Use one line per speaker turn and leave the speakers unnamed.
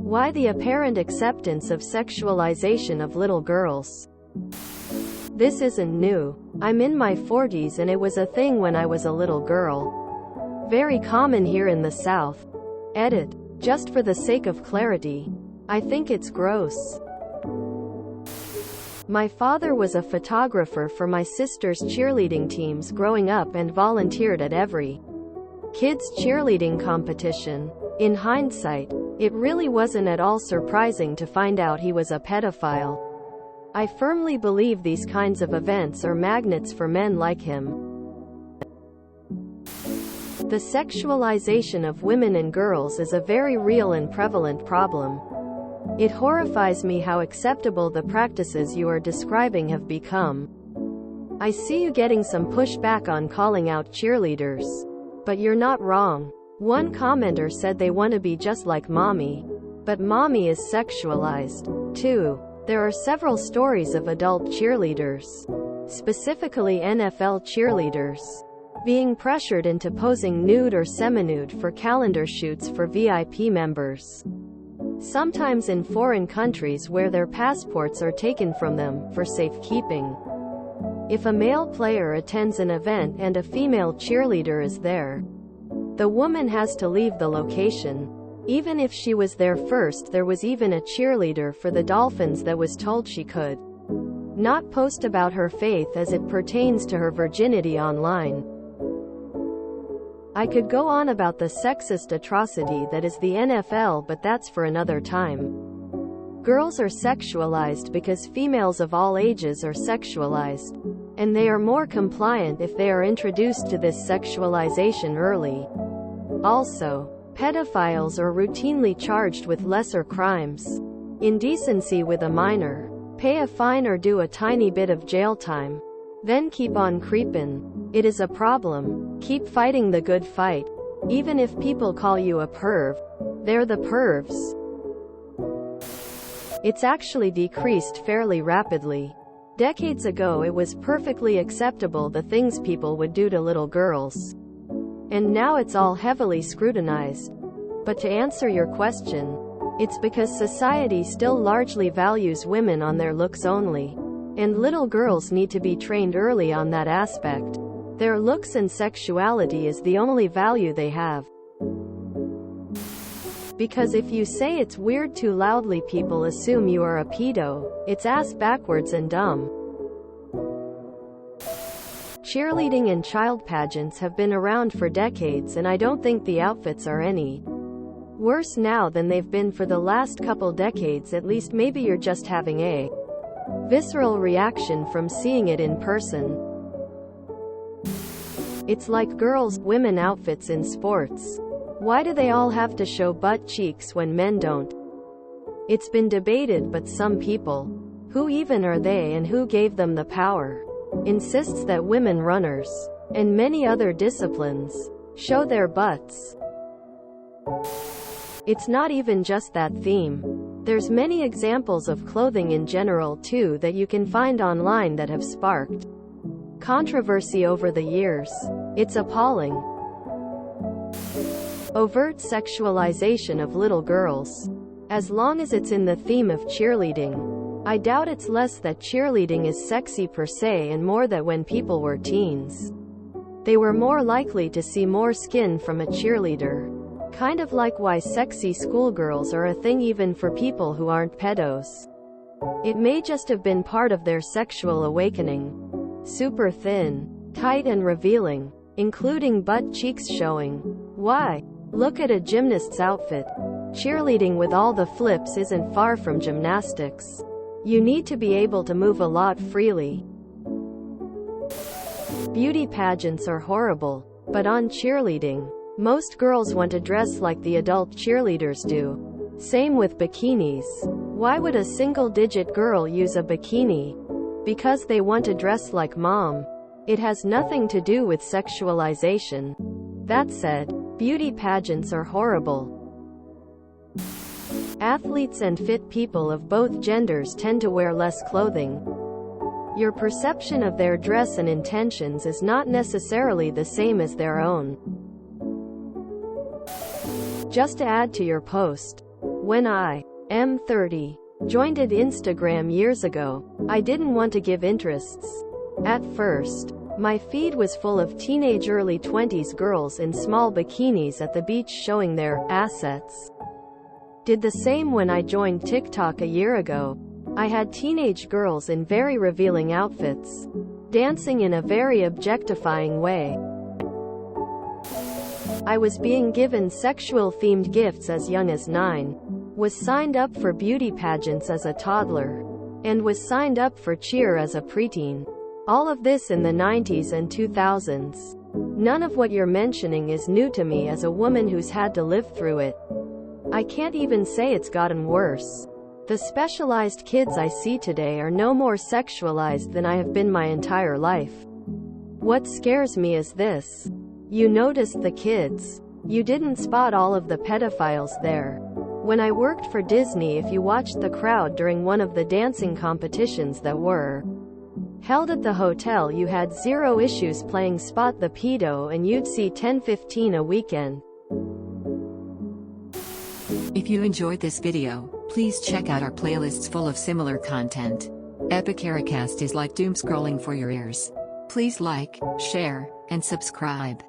Why the apparent acceptance of sexualization of little girls? This isn't new. I'm in my 40s and it was a thing when I was a little girl. Very common here in the South. Edit. Just for the sake of clarity. I think it's gross. My father was a photographer for my sister's cheerleading teams growing up and volunteered at every kids' cheerleading competition. In hindsight, it really wasn't at all surprising to find out he was a pedophile. I firmly believe these kinds of events are magnets for men like him. The sexualization of women and girls is a very real and prevalent problem. It horrifies me how acceptable the practices you are describing have become. I see you getting some pushback on calling out cheerleaders. But you're not wrong. One commenter said they want to be just like mommy. But mommy is sexualized, too. There are several stories of adult cheerleaders, specifically NFL cheerleaders, being pressured into posing nude or semi-nude for calendar shoots for VIP members. Sometimes in foreign countries where their passports are taken from them, for safekeeping. If a male player attends an event and a female cheerleader is there, the woman has to leave the location. Even if she was there first, there was even a cheerleader for the Dolphins that was told she could not post about her faith as it pertains to her virginity online. I could go on about the sexist atrocity that is the NFL, but that's for another time. Girls are sexualized because females of all ages are sexualized, and they are more compliant if they are introduced to this sexualization early. Also, pedophiles are routinely charged with lesser crimes. Indecency with a minor. Pay a fine or do a tiny bit of jail time. Then keep on creepin'. It is a problem. Keep fighting the good fight. Even if people call you a perv, they're the pervs. It's actually decreased fairly rapidly. Decades ago it was perfectly acceptable the things people would do to little girls. And now it's all heavily scrutinized. But to answer your question, it's because society still largely values women on their looks only. And little girls need to be trained early on that aspect. Their looks and sexuality is the only value they have. Because if you say it's weird too loudly, people assume you are a pedo. It's ass backwards and dumb. Cheerleading and child pageants have been around for decades, and I don't think the outfits are any worse now than they've been for the last couple decades. At least maybe you're just having a visceral reaction from seeing it in person. It's like girls-women outfits in sports. Why do they all have to show butt cheeks when men don't? It's been debated, but some people, who even are they and who gave them the power, insists that women runners, and many other disciplines, show their butts. It's not even just that theme. There's many examples of clothing in general too that you can find online that have sparked controversy over the years. It's appalling. Overt sexualization of little girls. As long as it's in the theme of cheerleading, I doubt it's less that cheerleading is sexy per se and more that when people were teens, they were more likely to see more skin from a cheerleader. Kind of like why sexy schoolgirls are a thing even for people who aren't pedos. It may just have been part of their sexual awakening. Super thin, tight and revealing, including butt cheeks showing. Why? Look at a gymnast's outfit. Cheerleading with all the flips isn't far from gymnastics. You need to be able to move a lot freely. Beauty pageants are horrible. But on cheerleading, most girls want to dress like the adult cheerleaders do. Same with bikinis. Why would a single-digit girl use a bikini? Because they want to dress like mom. It has nothing to do with sexualization. That said, beauty pageants are horrible. Athletes and fit people of both genders tend to wear less clothing. Your perception of their dress and intentions is not necessarily the same as their own. Just to add to your post, When I am 30, joined Instagram years ago, I didn't want to give interests. At first, my feed was full of teenage early 20s girls in small bikinis at the beach showing their assets. Did the same when I joined TikTok a year ago. I had teenage girls in very revealing outfits, dancing in a very objectifying way. I was being given sexual-themed gifts as young as 9, was signed up for beauty pageants as a toddler, and was signed up for cheer as a preteen. All of this in the 90s and 2000s. None of what you're mentioning is new to me as a woman who's had to live through it. I can't even say it's gotten worse. The specialized kids I see today are no more sexualized than I have been my entire life. What scares me is this. You noticed the kids. You didn't spot all of the pedophiles there. When I worked for Disney, if you watched the crowd during one of the dancing competitions that were held at the hotel, you had zero issues playing Spot the Pedo, and you'd see 10-15 a weekend.
If you enjoyed this video, please check out our playlists full of similar content. Epicaricast is like doom scrolling for your ears. Please like, share, and subscribe.